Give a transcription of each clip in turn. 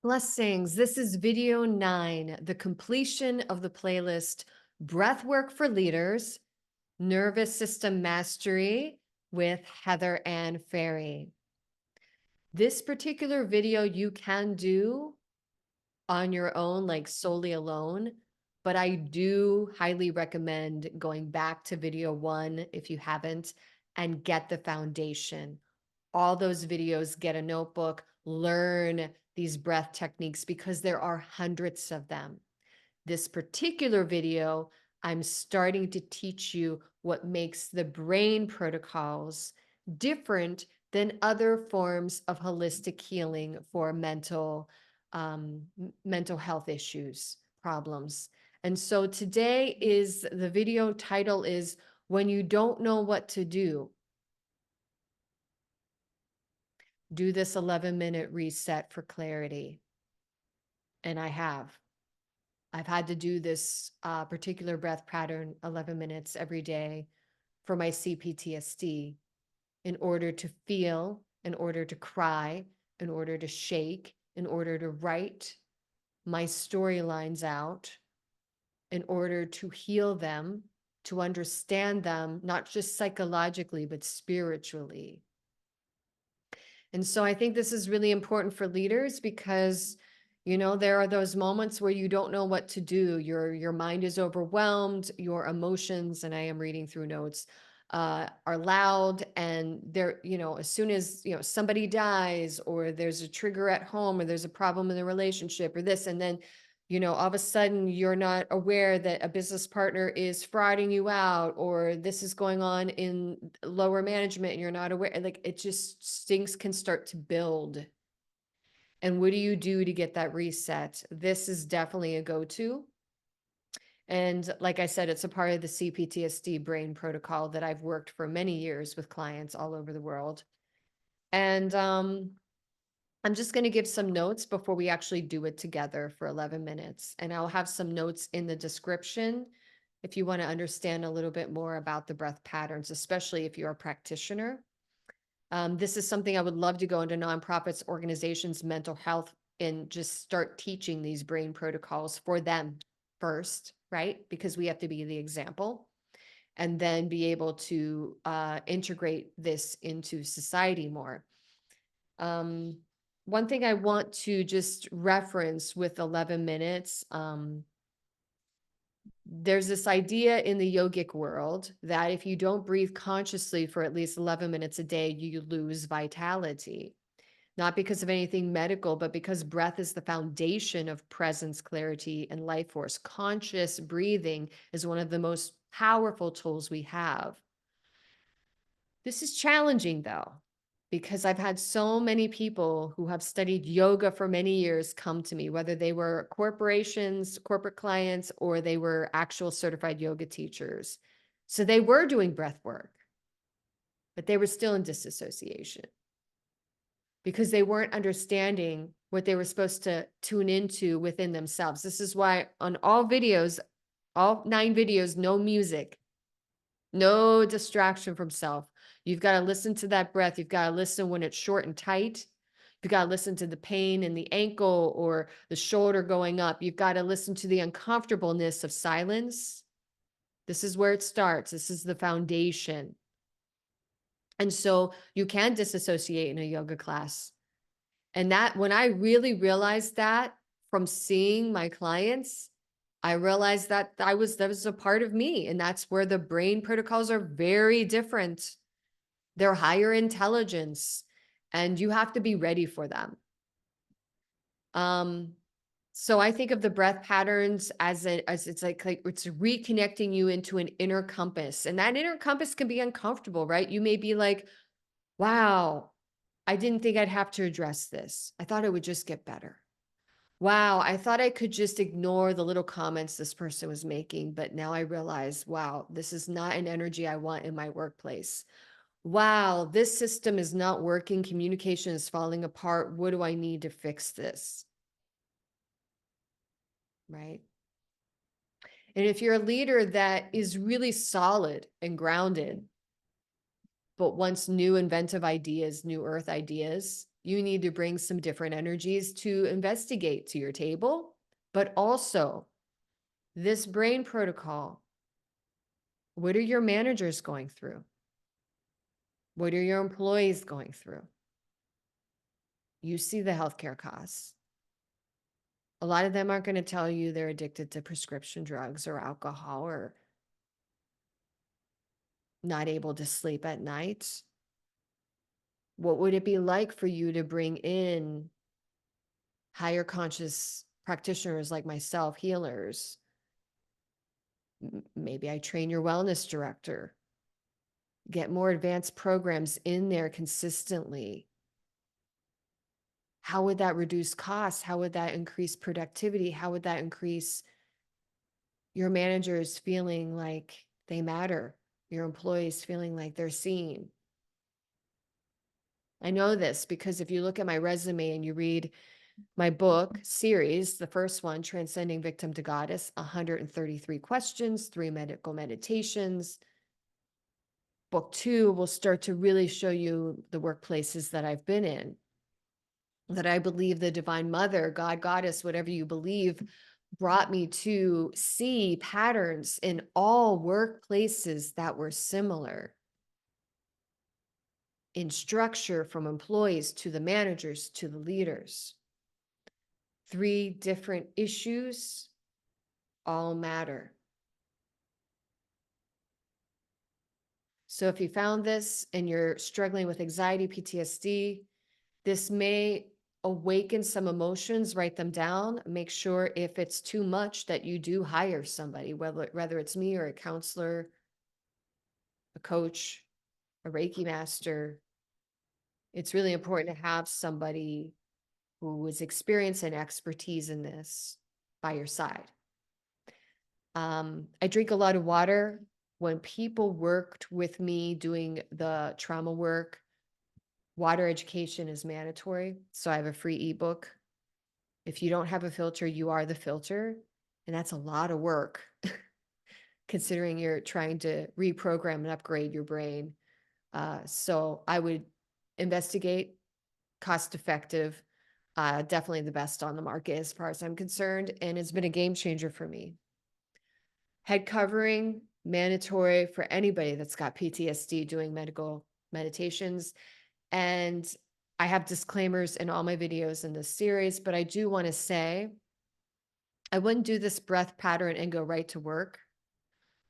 Blessings. This is video 9, the completion of the playlist Breathwork for Leaders, Nervous System Mastery with Heather Ann Ferri. This particular video you can do on your own, like solely alone, but I do highly recommend going back to video 1 if you haven't and get the foundation. All those videos, get a notebook, learn these breath techniques because there are hundreds of them. This particular video, I'm starting to teach you what makes the brain protocols different than other forms of holistic healing for mental health issues, problems. And so today is the video title is When You Don't Know What to Do this 11-minute reset for clarity. And I've had to do this particular breath pattern 11 minutes every day for my CPTSD in order to feel, in order to cry, in order to shake, in order to write my storylines out, in order to heal them, to understand them, not just psychologically, but spiritually. And so I think this is really important for leaders because, there are those moments where you don't know what to do. Your mind is overwhelmed, your emotions, and I am reading through notes, are loud. And as soon as, somebody dies or there's a trigger at home or there's a problem in the relationship or this, and then all of a sudden you're not aware that a business partner is frauding you out, or this is going on in lower management and you're not aware. Like it just things can start to build. And what do you do to get that reset? This is definitely a go-to. And like I said, it's a part of the CPTSD brain protocol that I've worked for many years with clients all over the world. And I'm just going to give some notes before we actually do it together for 11 minutes. And I'll have some notes in the description if you want to understand a little bit more about the breath patterns, especially if you're a practitioner. This is something I would love to go into nonprofits, organizations, mental health, and just start teaching these brain protocols for them first, right? Because we have to be the example and then be able to integrate this into society more. One thing I want to just reference with 11 minutes, there's this idea in the yogic world that if you don't breathe consciously for at least 11 minutes a day, you lose vitality. Not because of anything medical, but because breath is the foundation of presence, clarity, and life force. Conscious breathing is one of the most powerful tools we have. This is challenging though, because I've had so many people who have studied yoga for many years come to me, whether they were corporations, corporate clients, or they were actual certified yoga teachers. So they were doing breath work, but they were still in disassociation because they weren't understanding what they were supposed to tune into within themselves. This is why on all videos, all 9 videos, no music, no distraction from self. You've got to listen to that breath. You've got to listen when it's short and tight. You've got to listen to the pain in the ankle or the shoulder going up. You've got to listen to the uncomfortableness of silence. This is where it starts. This is the foundation. And so you can disassociate in a yoga class. And that when I really realized that from seeing my clients, I realized that that was a part of me. And that's where the brain protocols are very different. They're higher intelligence and you have to be ready for them. So I think of the breath patterns as it's like it's reconnecting you into an inner compass, and that inner compass can be uncomfortable, right? You may be like, wow, I didn't think I'd have to address this. I thought it would just get better. Wow, I thought I could just ignore the little comments this person was making, but now I realize, wow, this is not an energy I want in my workplace. Wow, this system is not working. Communication is falling apart. What do I need to fix this? Right? And if you're a leader that is really solid and grounded, but wants new inventive ideas, new earth ideas, You need to bring some different energies to investigate to your table, but also this brain protocol. What are your managers going through? What are your employees going through? You see the healthcare costs. A lot of them aren't going to tell you they're addicted to prescription drugs or alcohol or not able to sleep at night. What would it be like for you to bring in higher conscious practitioners like myself, healers? Maybe I train your wellness director, get more advanced programs in there consistently. How would that reduce costs? How would that increase productivity? How would that increase your managers feeling like they matter? Your employees feeling like they're seen? I know this because if you look at my resume and you read my book series, the first one, Transcending Victim to Goddess, 133 questions, 3 medical meditations. Book 2 will start to really show you the workplaces that I've been in, that I believe the Divine Mother, God, Goddess, whatever you believe, brought me to see patterns in all workplaces that were similar in structure, from employees to the managers to the leaders. 3 different issues all matter. So if you found this and you're struggling with anxiety, PTSD, this may awaken some emotions, write them down. Make sure if it's too much that you do hire somebody, whether it's me or a counselor, a coach, a Reiki master. It's really important to have somebody who is experienced and expertise in this by your side. I drink a lot of water. When people worked with me doing the trauma work, water education is mandatory. So I have a free ebook. If you don't have a filter, you are the filter. And that's a lot of work, considering you're trying to reprogram and upgrade your brain. So I would investigate, cost effective, definitely the best on the market as far as I'm concerned. And it's been a game changer for me. Head covering, mandatory for anybody that's got PTSD doing medical meditations. And I have disclaimers in all my videos in this series, but I do want to say I wouldn't do this breath pattern and go right to work.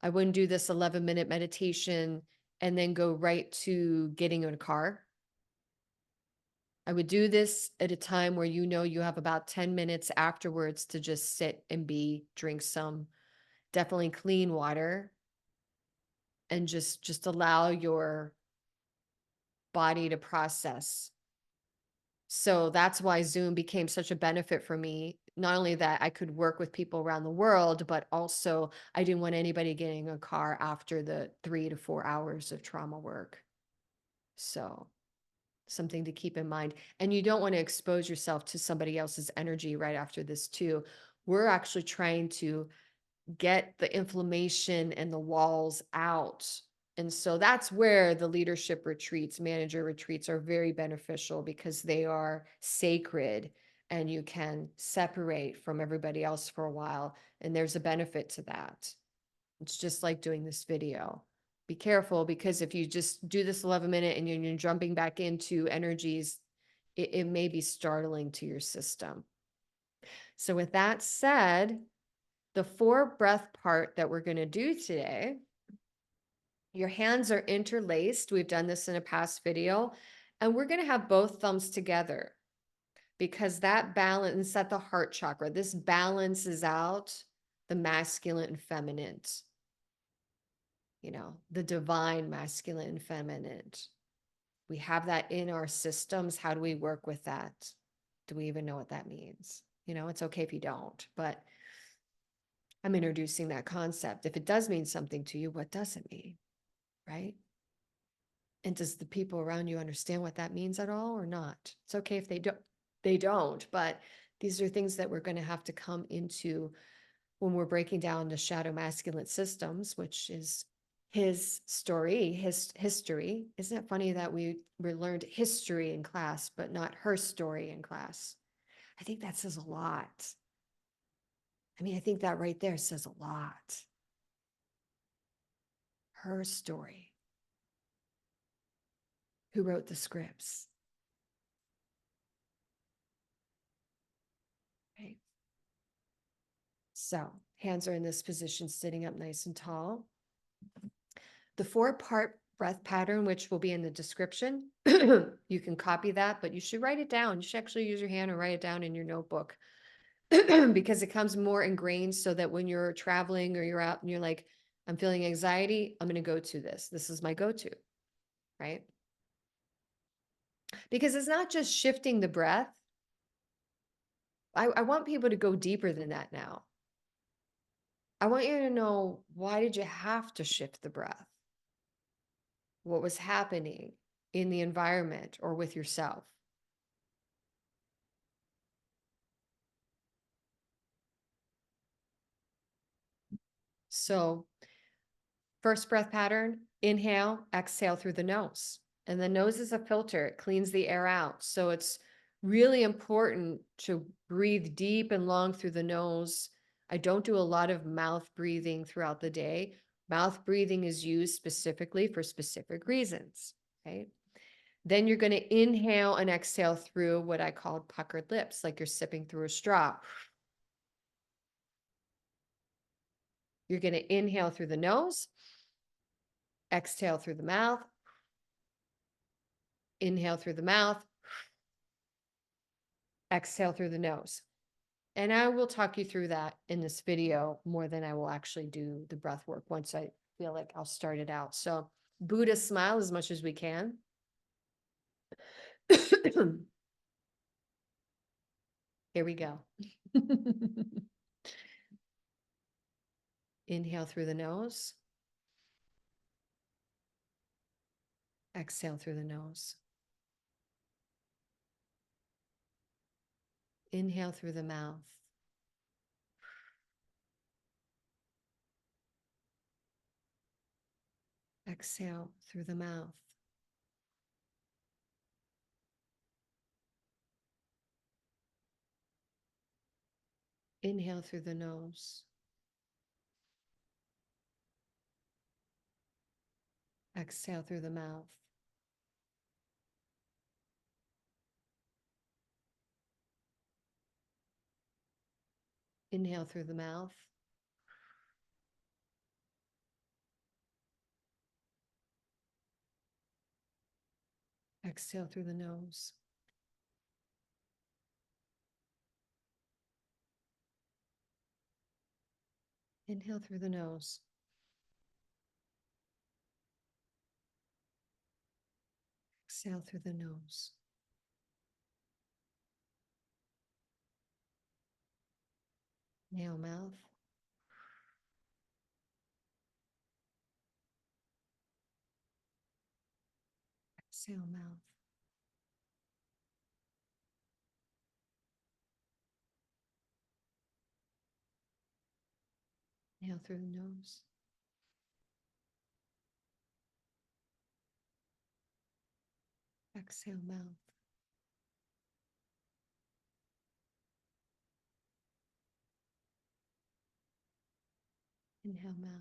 I wouldn't do this 11-minute meditation and then go right to getting in a car. I would do this at a time where you know you have about 10 minutes afterwards to just sit and drink some definitely clean water, and just allow your body to process. So that's why Zoom became such a benefit for me. Not only that I could work with people around the world, but also I didn't want anybody getting a car after the 3 to 4 hours of trauma work. So something to keep in mind. And you don't want to expose yourself to somebody else's energy right after this too. We're actually trying to get the inflammation and the walls out. And so that's where the leadership retreats, manager retreats are very beneficial, because they are sacred and you can separate from everybody else for a while. And there's a benefit to that. It's just like doing this video. Be careful, because if you just do this 11-minute and you're jumping back into energies, it may be startling to your system. So with that said, the 4 breath part that we're going to do today, your hands are interlaced. We've done this in a past video, and we're going to have both thumbs together, because that balance at the heart chakra, this balances out the masculine and feminine, the divine masculine and feminine. We have that in our systems. How do we work with that? Do we even know what that means? It's okay if you don't, but I'm introducing that concept. If it does mean something to you, what does it mean? Right? And does the people around you understand what that means at all or not? It's okay if they don't, but these are things that we're going to have to come into when we're breaking down the shadow masculine systems, which is his story, his history. Isn't it funny that we learned history in class, but not her story in class? I think that says a lot. I mean, I think that right there says a lot. Her story. Who wrote the scripts? Right. So hands are in this position, sitting up nice and tall. The 4-part breath pattern, which will be in the description, you can copy that, but you should write it down. You should actually use your hand and write it down in your notebook because it comes more ingrained so that when you're traveling or you're out and you're like, I'm feeling anxiety, I'm going to go to this. This is my go-to, right? Because it's not just shifting the breath. I want people to go deeper than that now. I want you to know, why did you have to shift the breath? What was happening in the environment or with yourself? So, first breath pattern, inhale, exhale through the nose. And the nose is a filter, it cleans the air out. So, it's really important to breathe deep and long through the nose. I don't do a lot of mouth breathing throughout the day. Mouth breathing is used specifically for specific reasons, right? Then you're going to inhale and exhale through what I call puckered lips, like you're sipping through a straw. You're going to inhale through the nose, exhale through the mouth, inhale through the mouth, exhale through the nose. And I will talk you through that in this video more than I will actually do the breath work once I feel like I'll start it out. So Buddha smile as much as we can. Here we go. Inhale through the nose. Exhale through the nose. Inhale through the mouth. Exhale through the mouth. Inhale through the nose. Exhale through the mouth. Inhale through the mouth. Exhale through the nose. Inhale through the nose. Exhale through the nose. Inhale mouth. Exhale mouth. Inhale through the nose. Exhale mouth. Inhale mouth.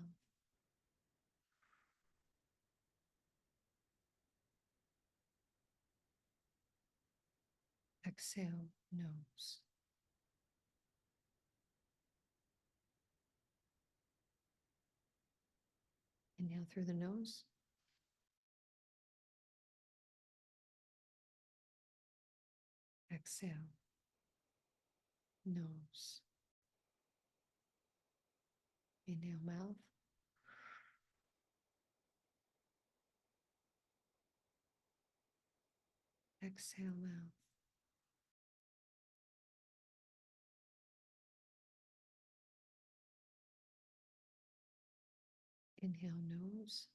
Exhale nose. Inhale through the nose. Exhale nose. Inhale mouth. Exhale mouth. Inhale nose.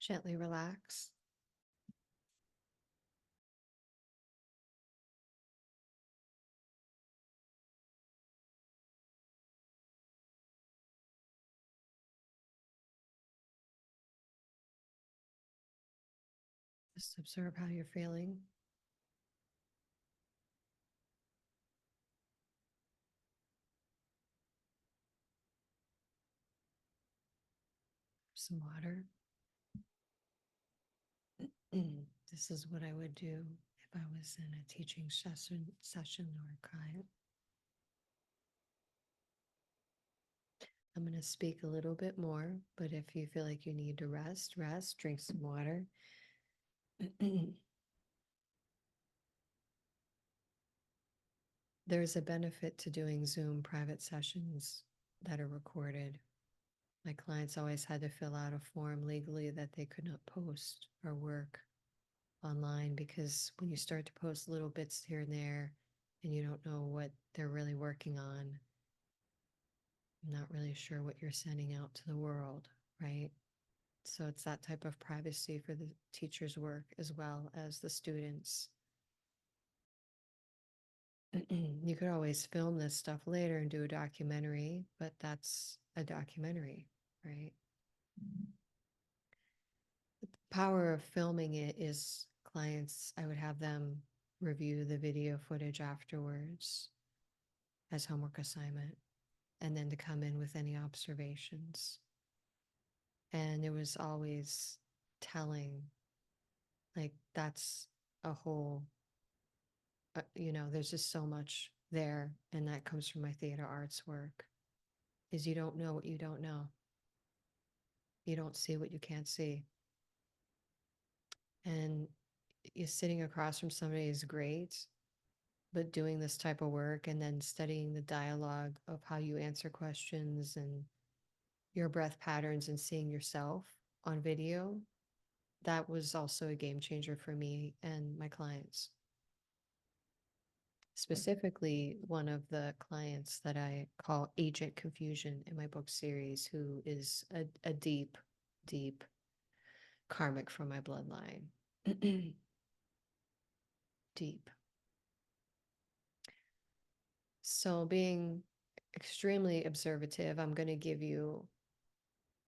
Gently relax. Just observe how you're feeling. Some water. This is what I would do if I was in a teaching session or a client. I'm going to speak a little bit more, but if you feel like you need to rest, drink some water. There's a benefit to doing Zoom private sessions that are recorded. My clients always had to fill out a form legally that they could not post or work online, because when you start to post little bits here and there and you don't know what they're really working on, I'm not really sure what you're sending out to the world, right? So it's that type of privacy for the teacher's work as well as the students. You could always film this stuff later and do a documentary, but that's a documentary, right? The power of filming it is clients, I would have them review the video footage afterwards as homework assignment, and then to come in with any observations. And it was always telling, like, that's a whole, there's just so much there. And that comes from my theater arts work, is you don't know what you don't know. You don't see what you can't see. And you sitting across from somebody is great, but doing this type of work and then studying the dialogue of how you answer questions and your breath patterns and seeing yourself on video, that was also a game changer for me and my clients. Specifically, one of the clients that I call Agent Confusion in my book series, who is a deep, deep karmic from my bloodline. Deep. So, being extremely observative, I'm going to give you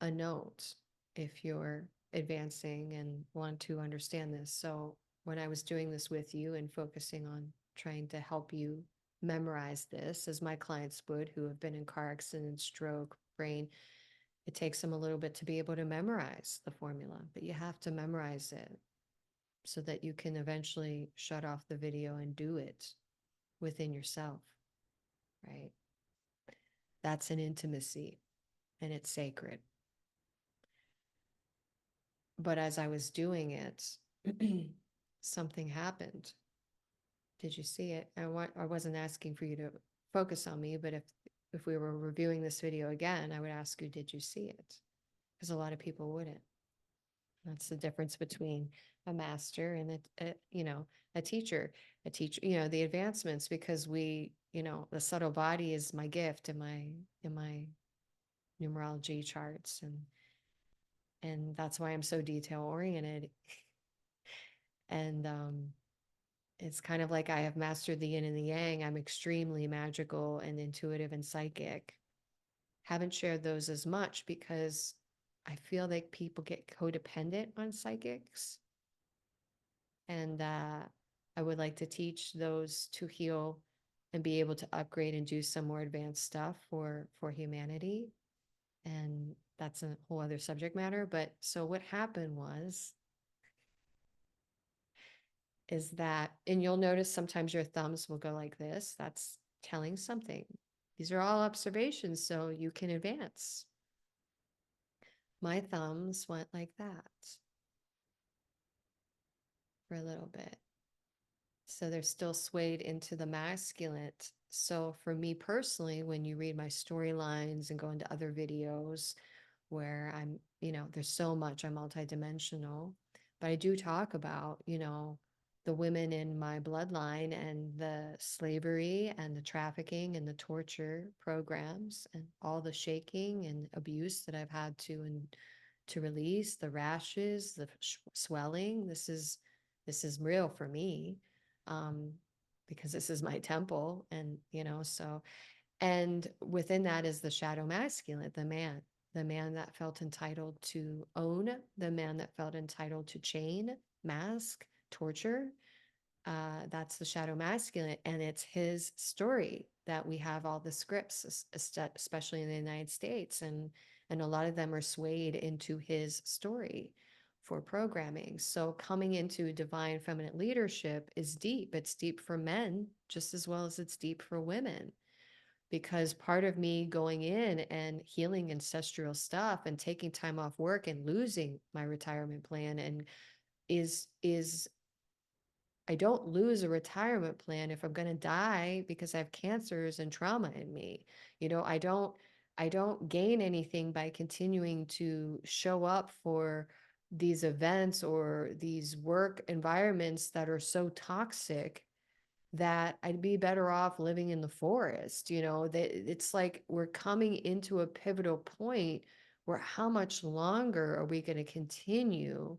a note if you're advancing and want to understand this. So, when I was doing this with you and focusing on trying to help you memorize this, as my clients would, who have been in car accident, stroke, brain, it takes them a little bit to be able to memorize the formula, but you have to memorize it so that you can eventually shut off the video and do it within yourself, right? That's an intimacy and it's sacred. But as I was doing it, something happened. Did you see it? I wasn't asking for you to focus on me, but if we were reviewing this video again, I would ask you, did you see it? Because a lot of people wouldn't. That's the difference between a master and a teacher. A teacher, the advancements, because the subtle body is my gift in my numerology charts, and that's why I'm so detail oriented. And it's kind of like I have mastered the yin and the yang. I'm extremely magical and intuitive and psychic. Haven't shared those as much because I feel like people get codependent on psychics. And I would like to teach those to heal and be able to upgrade and do some more advanced stuff for humanity. And that's a whole other subject matter. But so what happened is that, and you'll notice sometimes your thumbs will go like this. That's telling something. These are all observations, so you can advance. My thumbs went like that for a little bit. So they're still swayed into the masculine. So for me personally, when you read my storylines and go into other videos where there's so much, I'm multidimensional, but I do talk about, the women in my bloodline and the slavery and the trafficking and the torture programs and all the shaking and abuse that I've had to to release, the rashes, the swelling. This is real for me, um, because this is my temple, and so. And within that is the shadow masculine, the man that felt entitled to own, the man that felt entitled to chain, mask, torture. That's the shadow masculine, and it's his story that we have all the scripts, especially in the United States, and a lot of them are swayed into his story for programming. So coming into divine feminine leadership is deep. It's deep for men just as well as it's deep for women, because part of me going in and healing ancestral stuff and taking time off work and losing my retirement plan and is I don't lose a retirement plan if I'm going to die because I have cancers and trauma in me. I don't gain anything by continuing to show up for these events or these work environments that are so toxic that I'd be better off living in the forest. That it's like we're coming into a pivotal point where how much longer are we going to continue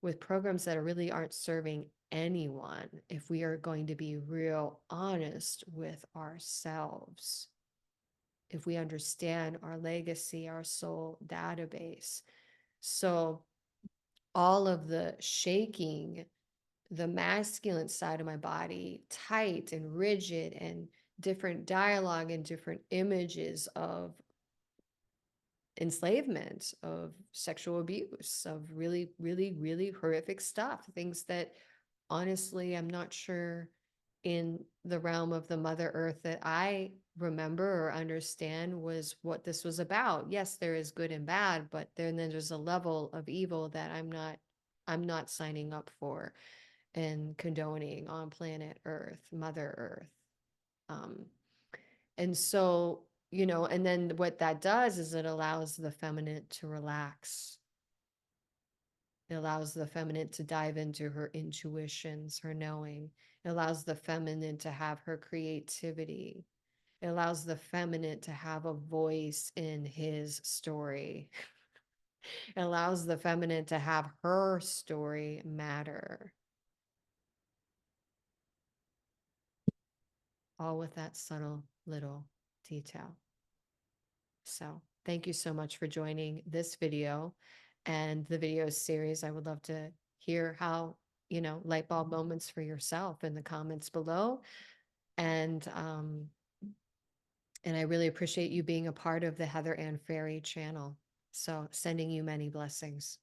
with programs that really aren't serving anyone if we are going to be real honest with ourselves, if we understand our legacy, our soul database. So all of the shaking, the masculine side of my body tight and rigid, and different dialogue and different images of enslavement, of sexual abuse, of really, really, really horrific stuff, things that honestly I'm not sure in the realm of the Mother Earth that I remember or understand was what this was about. Yes, there is good and bad, but then there's a level of evil that I'm not signing up for and condoning on planet Earth, Mother Earth. Um, and so, and then what that does is it allows the feminine to relax. It allows the feminine to dive into her intuitions, her knowing. It allows the feminine to have her creativity. It allows the feminine to have a voice in his story. It allows the feminine to have her story matter. All with that subtle little detail. So thank you so much for joining this video and the video series. I would love to hear how, light bulb moments for yourself in the comments below. And I really appreciate you being a part of the Heather Ann Ferri channel. So sending you many blessings.